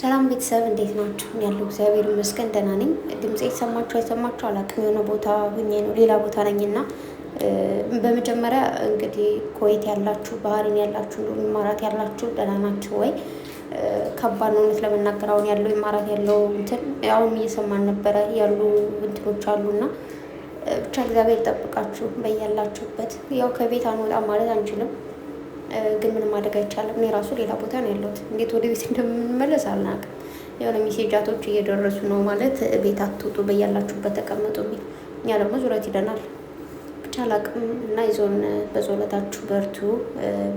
ሰላም ቤተሰብ እንዴት ናችሁ? ያለው እግዚአብሔር ይመስገን ደህና ነኝ። ድምጼ አይሰማችሁ አላውቅም። የሆነ ቦታ ሁኜ ነው ሌላ ቦታ ነኝና በመጀመሪያ እንግዲህ ኩዌት ያላችሁ ባህሪን ያላችሁ እንዲሁም ኢማራት ያላችሁ ደህና ናችሁ ወይ? ከባድ ነው እውነት ለመናገር አሁን ያለው ኢማራት ያለው እንትን አሁን እየሰማን ነበረ ያሉ እንትኖች አሉና ብቻ እግዚአብሔር ይጠብቃችሁ በያላችሁበት። ያው ከቤት አንወጣም ማለት አንችልም ግን ምንም ማድረግ አይቻልም። እኔ ራሱ ሌላ ቦታ ነው ያለሁት። እንዴት ወደ ቤት እንደምንመለስ አልናቅም። የሆነ ሜሴጃቶች እየደረሱ ነው ማለት ቤት አትውጡ፣ በያላችሁበት ተቀመጡ የሚል እኛ ደግሞ ዙረት ይደናል ብቻ አላቅም እና ይዞን በጸሎታችሁ በርቱ፣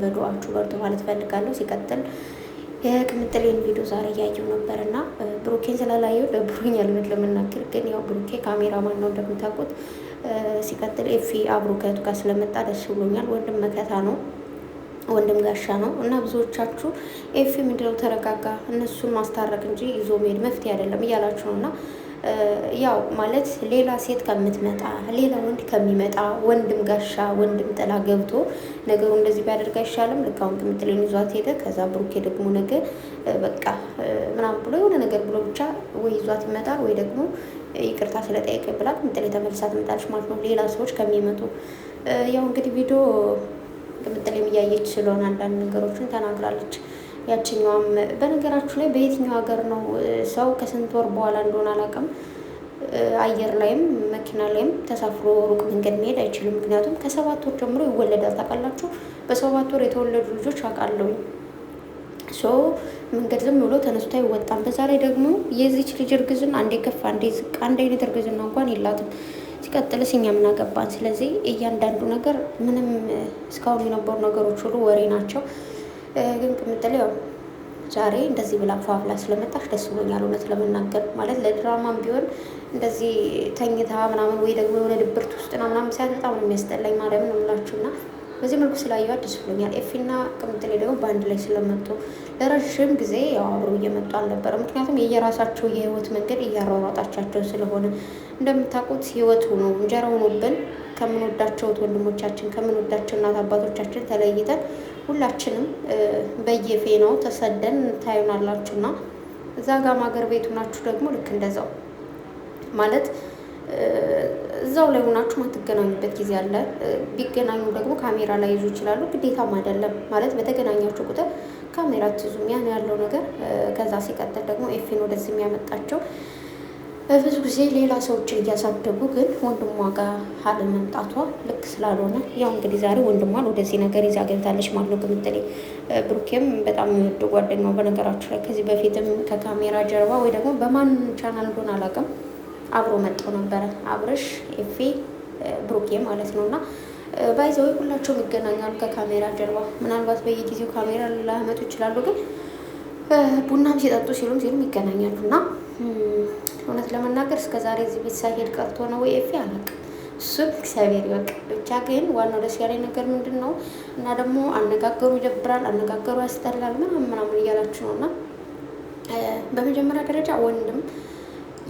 በዱዓችሁ በርቱ ማለት እፈልጋለሁ። ሲቀጥል የቅምጥሌን ቪዲዮ ዛሬ እያየሁ ነበር እና ብሩኬን ስላላየሁ ደብሮኛል እውነት ለመናገር ግን ያው ብሩኬ ካሜራማን ነው እንደምታውቁት። ሲቀጥል ኤፊ አብሮ ከእህቱ ጋር ስለመጣ ደስ ብሎኛል። ወንድም መከታ ነው ወንድም ጋሻ ነው እና ብዙዎቻችሁ ኤፊ ምንድነው ተረጋጋ፣ እነሱን ማስታረቅ እንጂ ይዞ መሄድ መፍትሄ አይደለም እያላችሁ ነው። እና ያው ማለት ሌላ ሴት ከምትመጣ ሌላ ወንድ ከሚመጣ ወንድም ጋሻ ወንድም ጥላ ገብቶ ነገሩ እንደዚህ ቢያደርግ አይሻልም? ልክ አሁን ቅምጥሌን ይዟት ሄደ። ከዛ ብሩኬ ደግሞ ነገ በቃ ምናምን ብሎ የሆነ ነገር ብሎ ብቻ ወይ ይዟት ይመጣል ወይ ደግሞ ይቅርታ ስለጠየቀ ብላ ቅምጥሌ ተመልሳ ትመጣለች ማለት ነው፣ ሌላ ሰዎች ከሚመጡ። ያው እንግዲህ ቪዲዮ ቅምጥሌም እያየች ስለሆነ አንዳንድ ነገሮችን ተናግራለች። ያችኛዋም በነገራችሁ ላይ በየትኛው ሀገር ነው ሰው ከስንት ወር በኋላ እንደሆነ አላውቅም፣ አየር ላይም መኪና ላይም ተሳፍሮ ሩቅ መንገድ መሄድ አይችልም። ምክንያቱም ከ7 ወር ጀምሮ ይወለዳል። ታውቃላችሁ? በ7 ወር የተወለዱ ልጆች አውቃለሁኝ። መንገድ ዝም ብሎ ተነስቶ አይወጣም። በዛ ላይ ደግሞ የዚች ልጅ እርግዝና አንዴ ከፍ አንዴ ዝቅ፣ አንድ አይነት እርግዝና እንኳን የላትም። ሲቀጥልስ እኛ ምን አገባን? ስለዚህ እያንዳንዱ ነገር ምንም እስካሁን የነበሩ ነገሮች ሁሉ ወሬ ናቸው። ግን ቅምጥሌ ያው ዛሬ እንደዚህ ብላ ፏፍላ ስለመጣች ደስ ብሎኛል እውነት ለመናገር ማለት ለድራማም ቢሆን እንደዚህ ተኝታ ምናምን ወይ ደግሞ የሆነ ድብርት ውስጥ ነው ምናምን ሲያት በጣም ነው የሚያስጠላኝ ማርያምን ነው የምላችሁና በዚህ መልኩ ስላየኋት ደስ ብሎኛል። ኤፊና ቅምጥሌ ደግሞ በአንድ ላይ ስለመጡ ለረዥም ጊዜ ያው አብሮ እየመጡ አልነበረ። ምክንያቱም የየራሳቸው የህይወት መንገድ እያሯሯጣቻቸው ስለሆነ እንደምታውቁት ህይወት ሆኖ እንጀራ ሆኖብን ከምንወዳቸው ወንድሞቻችን ከምንወዳቸው እናት አባቶቻችን ተለይተን ሁላችንም በየፌናው ተሰደን ታዩናላችሁና እዛ ጋር ማገር ቤቱ ናችሁ ደግሞ ልክ እንደዛው ማለት እዛው ላይ ሆናችሁ ማትገናኙበት ጊዜ አለ። ቢገናኙ ደግሞ ካሜራ ላይ ይዙ ይችላሉ። ግዴታም አይደለም ማለት በተገናኛችሁ ቁጥር ካሜራ ትዙም ያን ያለው ነገር። ከዛ ሲቀጥል ደግሞ ኤፊን ወደዚህ የሚያመጣቸው ብዙ ጊዜ ሌላ ሰዎችን እያሳደጉ ግን ወንድሟ ጋር አለመምጣቷ ልክ ስላልሆነ ያው እንግዲህ ዛሬ ወንድሟን ወደዚህ ነገር ይዛ ገብታለች ማለት ነው ቅምጥሌ። ብሩኬም በጣም የሚወዱ ጓደኛው በነገራችሁ ላይ ከዚህ በፊትም ከካሜራ ጀርባ ወይ ደግሞ በማን ቻናል እንደሆነ አላውቅም አብሮ መጥተው ነበረ። አብርሽ ኤፊ ብሩኬ ማለት ነው። እና ባይዘው ሁላቸውም ይገናኛሉ ከካሜራ ጀርባ። ምናልባት በየጊዜው ካሜራ ላያመጡ ይችላሉ፣ ግን ቡናም ሲጠጡ ሲሉም ይገናኛሉ። እና እውነት ለመናገር እስከ ዛሬ እዚህ ቤት ሳይሄድ ቀርቶ ነው ወይ ኤፊ አላውቅም። እሱን እግዚአብሔር ይወቅ። ብቻ ግን ዋናው ደስ ያለኝ ነገር ምንድን ነው እና ደግሞ አነጋገሩ ይደብራል፣ አነጋገሩ ያስጠላል ምናምን እያላችሁ ነው። እና በመጀመሪያ ደረጃ ወንድም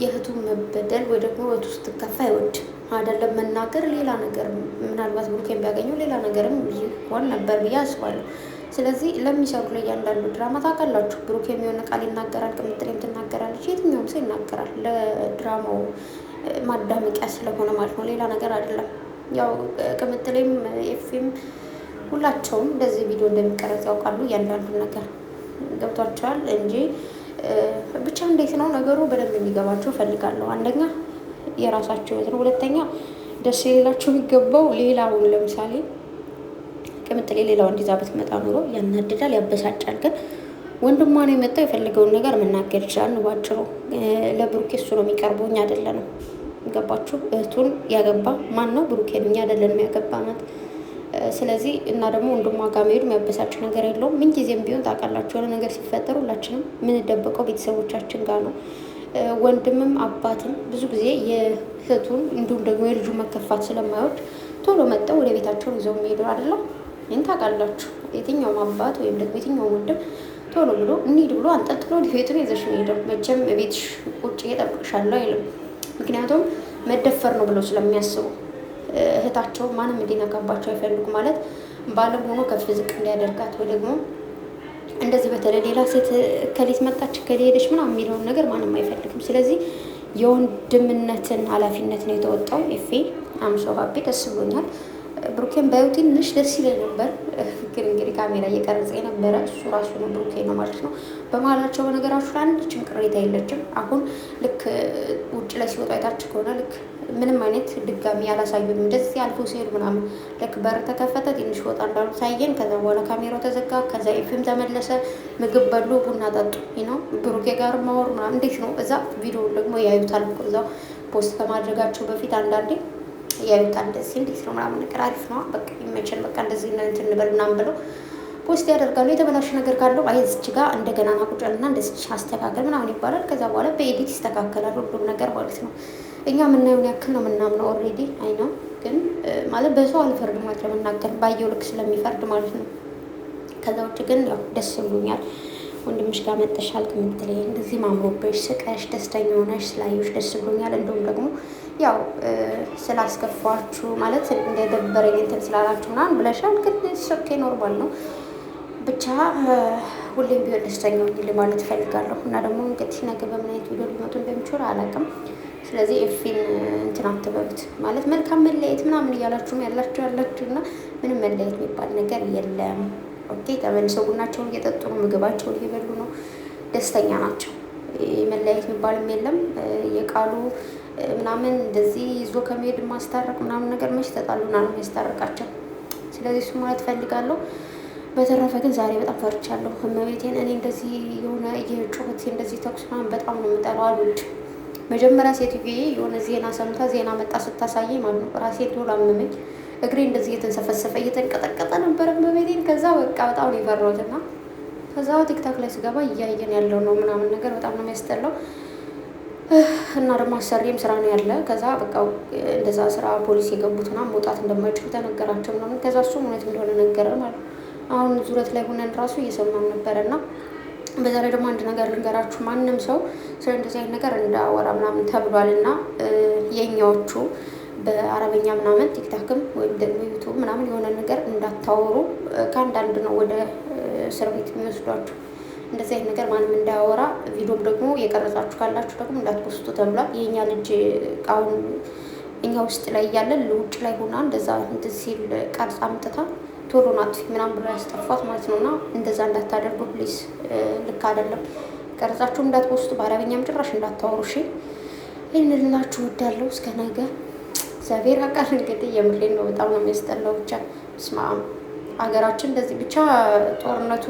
የእህቱን መበደል ወይ ደግሞ እህቱ ስትከፋ አይወድ አይደለም መናገር ሌላ ነገር። ምናልባት ብሩኬን ቢያገኘው ሌላ ነገርም ይሆን ነበር ብዬ አስባለሁ። ስለዚህ ለሚሰሩ ለእያንዳንዱ ድራማ ታውቃላችሁ ብሩኬ የሚሆን ቃል ይናገራል፣ ቅምጥሌም ትናገራለች፣ የትኛውም ሰው ይናገራል። ለድራማው ማዳመቂያ ስለሆነ ማለት ነው፣ ሌላ ነገር አይደለም። ያው ቅምጥሌም ኤፊም ሁላቸውም እንደዚህ ቪዲዮ እንደሚቀረጽ ያውቃሉ። እያንዳንዱ ነገር ገብቷቸዋል እንጂ ብቻ እንዴት ነው ነገሩ በደንብ እንዲገባቸው እፈልጋለሁ። አንደኛ የራሳቸው ህይወት ነው። ሁለተኛ ደስ የሌላቸው የሚገባው ሌላውን ለምሳሌ ቅምጥሌ ሌላው እንዲዛ ብትመጣ ኑሮ ያናድዳል፣ ያበሳጫል። ግን ወንድሟ ነው የመጣው፣ የፈልገውን ነገር መናገር ይችላል። ባጭሩ ለብሩኬ እሱ ነው የሚቀርበው፣ እኛ አይደለንም። ገባችሁ? እህቱን ያገባ ማን ነው? ብሩኬ ነው፣ እኛ አይደለንም ያገባናት። ስለዚህ እና ደግሞ ወንድሟ ጋር መሄዱ የሚያበሳጭ ነገር የለውም። ምን ጊዜም ቢሆን ታውቃላችሁ የሆነ ነገር ሲፈጠር ሁላችንም የምንደበቀው ቤተሰቦቻችን ጋር ነው። ወንድምም አባትም ብዙ ጊዜ የእህቱን እንዲሁም ደግሞ የልጁ መከፋት ስለማይወድ ቶሎ መጠው ወደ ቤታቸውን ይዘው የሚሄዱ አይደለም። ይህን ታውቃላችሁ። የትኛውም አባት ወይም ደግሞ የትኛውም ወንድም ቶሎ ብሎ እንሂድ ብሎ አንጠልጥሎ ቤቱን ይዘሽ ነው ሄደው። መቼም ቤትሽ ቁጭ እጠብቅሻለሁ አይልም። ምክንያቱም መደፈር ነው ብለው ስለሚያስቡ እህታቸው ማንም እንዲነካባቸው አይፈልጉ። ማለት ባለም ሆኖ ከፍ ዝቅ እንዲያደርጋት ወይ ደግሞ እንደዚህ በተለይ ሌላ ሴት እከሌት መጣች እከሌ ሄደች ምናምን የሚለውን ነገር ማንም አይፈልግም። ስለዚህ የወንድምነትን ኃላፊነት ነው የተወጣው ኤፌ። አምሶ ሀቢ ደስ ብሎኛል። ብሩኬን ባዩ ትንሽ ደስ ይለኝ ነበር፣ ግን እንግዲህ ካሜራ እየቀረጸ የነበረ እሱ ራሱ ነው ብሩኬ ነው ማለት ነው። በመሀላቸው በነገራችሁ ላይ አንድችም ቅሬታ የለችም። አሁን ልክ ውጭ ላይ ሲወጡ አይታችሁ ከሆነ ልክ ምንም አይነት ድጋሚ አላሳዩንም። እንደዚህ አልፎ ሲሄዱ ምናምን ልክ በር ተከፈተ፣ ትንሽ ወጣ እንዳሉ ታየን። ከዛ በኋላ ካሜራው ተዘጋ። ከዛ ኤፍም ተመለሰ፣ ምግብ በሉ፣ ቡና ጠጡ ነው ብሩኬ ጋር ማወሩ ምናምን። እንዴት ነው እዛ ቪዲዮ ደግሞ ያዩታል እኮ እዛው ፖስት ከማድረጋቸው በፊት አንዳንዴ ያዩታል። እንደዚህ እንዴት ነው ምናምን ነገር አሪፍ ነው፣ በቃ ይመቸን፣ በቃ እንደዚህ እንትን እንበል ምናምን ብለው ፖስት ያደርጋሉ። የተበላሸ ነገር ካለው አይዝች ጋር እንደገና ናቁጨልና እንደዚህ አስተካከል ምናምን ይባላል። ከዛ በኋላ በኤዲት ይስተካከላል ሁሉም ነገር ማለት ነው። እኛ የምናየውን ያክል ነው የምናምነው። ኦልሬዲ አይ ነው፣ ግን ማለት በሰው አልፈርድ ማለት ለመናገር ባየው ልክ ስለሚፈርድ ማለት ነው። ከዛ ውጭ ግን ያው ደስ ብሎኛል። ወንድምሽ ጋር መጠሻል ከምትለኝ እንደዚህ ማምሮብሽ ስቀሽ ደስተኛ ሆነሽ ስላየሽ ደስ ብሎኛል። እንዲሁም ደግሞ ያው ስላስከፋችሁ ማለት እንደደበረኝ እንትን ስላላችሁ ምናምን ብለሻል፣ ግን ሶኬ ኖርማል ነው። ብቻ ሁሌም ቢሆን ደስተኛ ሆኜ ማለት እፈልጋለሁ። እና ደግሞ እንግዲህ ነገ በምን አይነት ቪዲዮ ሊመጡ እንደሚችሉ አላውቅም። ስለዚህ ኤፊን እንትን አትበሉት ማለት መልካም መለየት ምናምን እያላችሁ ያላችሁ እና ምንም መለየት የሚባል ነገር የለም። ኦኬ ተመልሰው ቡናቸውን እየጠጡ ነው፣ ምግባቸውን እየበሉ ነው፣ ደስተኛ ናቸው። መለያየት የሚባልም የለም። የቃሉ ምናምን እንደዚህ ይዞ ከመሄድ ማስታረቅ ምናምን ነገር መች ተጣሉና ነው የሚያስታርቃቸው። ስለዚህ እሱ ማለት እፈልጋለሁ። በተረፈ ግን ዛሬ በጣም ፈርቻለሁ። እመቤቴን እኔ እንደዚህ የሆነ የጩኸት እንደዚህ ተኩስ ምናምን በጣም ነው የምጠላው፣ አልወድም። መጀመሪያ ሴትዬ የሆነ ዜና ሰምታ ዜና መጣ ስታሳየኝ ማለት ነው ራሴ ቶሎ አመመኝ። እግሬ እንደዚህ እየተንሰፈሰፈ እየተንቀጠቀጠ ነበረ እመቤቴን። ከዛ በቃ በጣም ነው የፈራሁትና ከዛ ቲክታክ ላይ ስገባ እያየን ያለው ነው ምናምን ነገር በጣም ነው የሚያስጠላው። እና ደግሞ አሰሪም ስራ ነው ያለ። ከዛ በቃ እንደዛ ስራ ፖሊስ የገቡትና መውጣት እንደማይችሉ ተነገራቸው ምናምን። ከዛ እሱ እውነት እንደሆነ ነገረ ማለት አሁን ዙረት ላይ ሆነን ራሱ እየሰማን ነበረና በዛ ላይ ደግሞ አንድ ነገር ልንገራችሁ፣ ማንም ሰው ስለ እንደዚህ አይነት ነገር እንዳወራ ምናምን ተብሏል። እና የኛዎቹ በአረበኛ ምናምን ቲክታክም ወይም ደግሞ ዩቱብ ምናምን የሆነ ነገር እንዳታወሩ ከአንዳንድ ነው ወደ እስር ቤት የሚወስዷችሁ። እንደዚህ አይነት ነገር ማንም እንዳያወራ፣ ቪዲዮም ደግሞ የቀረጻችሁ ካላችሁ ደግሞ እንዳትፖስቱ ተብሏል። የእኛ ልጅ አሁን እኛ ውስጥ ላይ እያለን ውጭ ላይ ሆና እንደዛ እንትን ሲል ቀርጻ አምጥታ ቶሎ ናጥፊ ምናምን ብሎ ያስጠፋት ማለት ነው። እና እንደዛ እንዳታደርጉ ፕሊዝ፣ ልክ አይደለም። ቀርጻችሁ እንዳትፖስቱ፣ በአረበኛም ጭራሽ እንዳታወሩ እሺ። ይህን ልላችሁ እወዳለሁ። እስከ ነገ እግዚአብሔር አቃል። እንግዲህ የምሬን ነው፣ በጣም ነው የሚያስጠላው። ብቻ ስማ ሀገራችን እንደዚህ ብቻ ጦርነቱ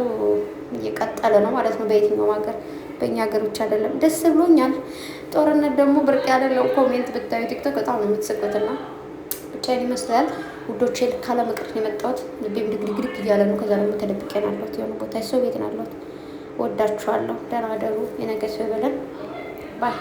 እየቀጠለ ነው ማለት ነው። በየትኛውም ሀገር፣ በእኛ ሀገር ብቻ አይደለም። ደስ ብሎኛል። ጦርነት ደግሞ ብርቅ ያደለው ኮሜንት ብታዩ ቲክቶክ በጣም ነው የምትስቁትና ብቻ ይመስላል ውዶቼ። ልክ አለመቅረት ነው የመጣሁት። ልቤም ድግድግድግ እያለ ነው። ከዛ ደግሞ ተደብቄ ነው ያለሁት የሆነ ቦታ፣ ሰው ቤት ነው ያለሁት። ወዳችኋለሁ። ደህና ደሩ። የነገ ሰው ይበለን። ባይ